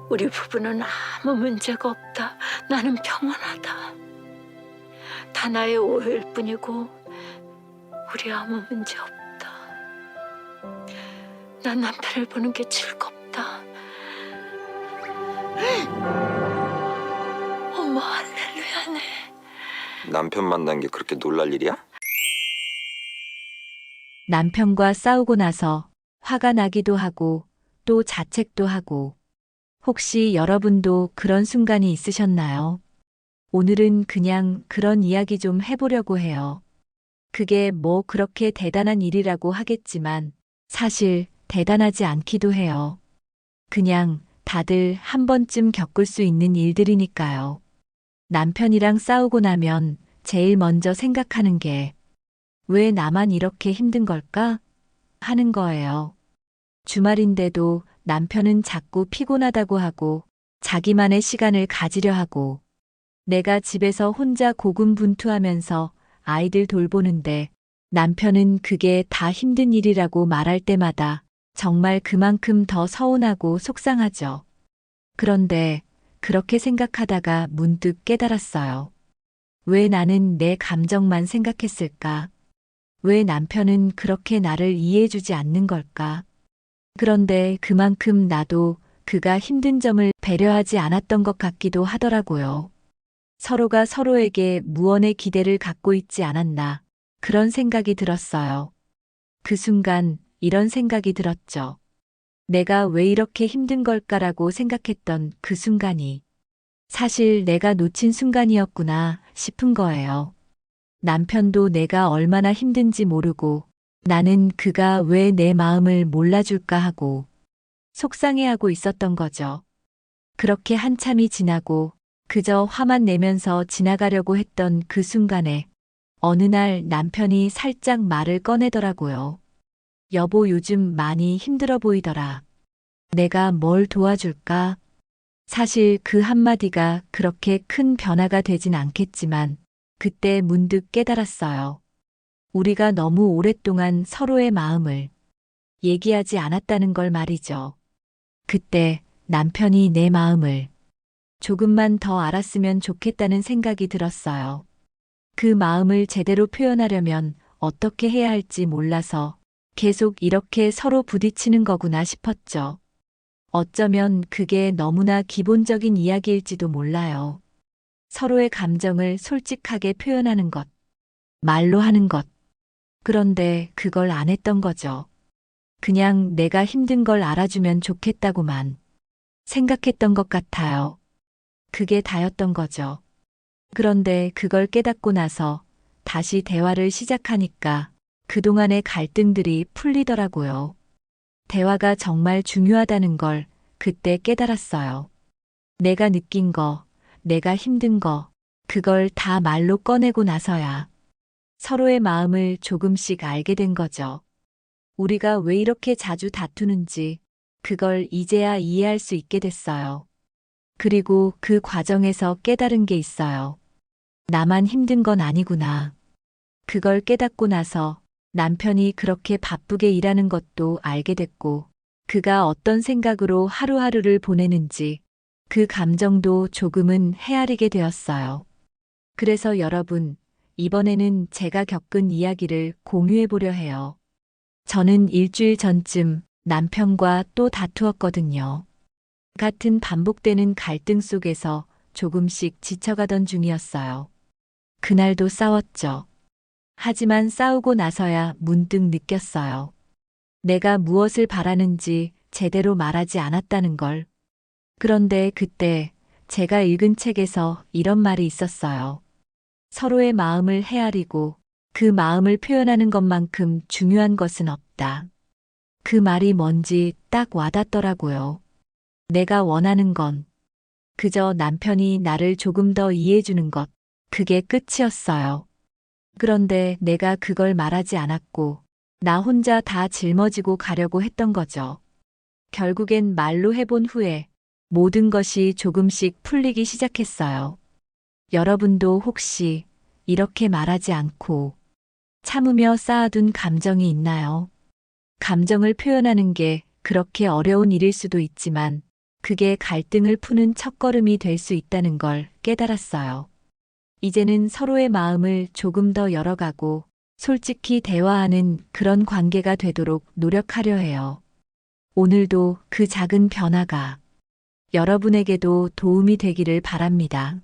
우리 부부는 아무 문제가 없다. 나는 평온하다. 다 나의 오해일 뿐이고 우리 아무 문제 없다. 난 남편을 보는 게 즐겁다. 어머, 할렐루야네. 남편 만난 게 그렇게 놀랄 일이야? 남편과 싸우고 나서 화가 나기도 하고 또 자책도 하고 혹시 여러분도 그런 순간이 있으셨나요? 오늘은 그냥 그런 이야기 좀 해보려고 해요. 그게 뭐 그렇게 대단한 일이라고 하겠지만 사실 대단하지 않기도 해요. 그냥 다들 한 번쯤 겪을 수 있는 일들이니까요. 남편이랑 싸우고 나면 제일 먼저 생각하는 게 왜 나만 이렇게 힘든 걸까? 하는 거예요. 주말인데도 남편은 자꾸 피곤하다고 하고 자기만의 시간을 가지려 하고 내가 집에서 혼자 고군분투하면서 아이들 돌보는데 남편은 그게 다 힘든 일이라고 말할 때마다 정말 그만큼 더 서운하고 속상하죠. 그런데 그렇게 생각하다가 문득 깨달았어요. 왜 나는 내 감정만 생각했을까? 왜 남편은 그렇게 나를 이해해주지 않는 걸까? 그런데 그만큼 나도 그가 힘든 점을 배려하지 않았던 것 같기도 하더라고요. 서로가 서로에게 무언의 기대를 갖고 있지 않았나 그런 생각이 들었어요. 그 순간 이런 생각이 들었죠. 내가 왜 이렇게 힘든 걸까라고 생각했던 그 순간이 사실 내가 놓친 순간이었구나 싶은 거예요. 남편도 내가 얼마나 힘든지 모르고 나는 그가 왜 내 마음을 몰라줄까 하고 속상해하고 있었던 거죠. 그렇게 한참이 지나고 그저 화만 내면서 지나가려고 했던 그 순간에 어느 날 남편이 살짝 말을 꺼내더라고요. 여보, 요즘 많이 힘들어 보이더라. 내가 뭘 도와줄까? 사실 그 한마디가 그렇게 큰 변화가 되진 않겠지만 그때 문득 깨달았어요. 우리가 너무 오랫동안 서로의 마음을 얘기하지 않았다는 걸 말이죠. 그때 남편이 내 마음을 조금만 더 알았으면 좋겠다는 생각이 들었어요. 그 마음을 제대로 표현하려면 어떻게 해야 할지 몰라서 계속 이렇게 서로 부딪히는 거구나 싶었죠. 어쩌면 그게 너무나 기본적인 이야기일지도 몰라요. 서로의 감정을 솔직하게 표현하는 것, 말로 하는 것. 그런데 그걸 안 했던 거죠. 그냥 내가 힘든 걸 알아주면 좋겠다고만 생각했던 것 같아요. 그게 다였던 거죠. 그런데 그걸 깨닫고 나서 다시 대화를 시작하니까 그동안의 갈등들이 풀리더라고요. 대화가 정말 중요하다는 걸 그때 깨달았어요. 내가 느낀 거, 내가 힘든 거, 그걸 다 말로 꺼내고 나서야 서로의 마음을 조금씩 알게 된 거죠. 우리가 왜 이렇게 자주 다투는지 그걸 이제야 이해할 수 있게 됐어요. 그리고 그 과정에서 깨달은 게 있어요. 나만 힘든 건 아니구나. 그걸 깨닫고 나서 남편이 그렇게 바쁘게 일하는 것도 알게 됐고, 그가 어떤 생각으로 하루하루를 보내는지 그 감정도 조금은 헤아리게 되었어요. 그래서 여러분, 이번에는 제가 겪은 이야기를 공유해 보려 해요. 저는 일주일 전쯤 남편과 또 다투었거든요. 같은 반복되는 갈등 속에서 조금씩 지쳐가던 중이었어요. 그날도 싸웠죠. 하지만 싸우고 나서야 문득 느꼈어요. 내가 무엇을 바라는지 제대로 말하지 않았다는 걸. 그런데 그때 제가 읽은 책에서 이런 말이 있었어요. 서로의 마음을 헤아리고 그 마음을 표현하는 것만큼 중요한 것은 없다. 그 말이 뭔지 딱 와닿더라고요. 내가 원하는 건 그저 남편이 나를 조금 더 이해해주는 것, 그게 끝이었어요. 그런데 내가 그걸 말하지 않았고, 나 혼자 다 짊어지고 가려고 했던 거죠. 결국엔 말로 해본 후에 모든 것이 조금씩 풀리기 시작했어요. 여러분도 혹시 이렇게 말하지 않고 참으며 쌓아둔 감정이 있나요? 감정을 표현하는 게 그렇게 어려운 일일 수도 있지만 그게 갈등을 푸는 첫걸음이 될 수 있다는 걸 깨달았어요. 이제는 서로의 마음을 조금 더 열어가고 솔직히 대화하는 그런 관계가 되도록 노력하려 해요. 오늘도 그 작은 변화가 여러분에게도 도움이 되기를 바랍니다.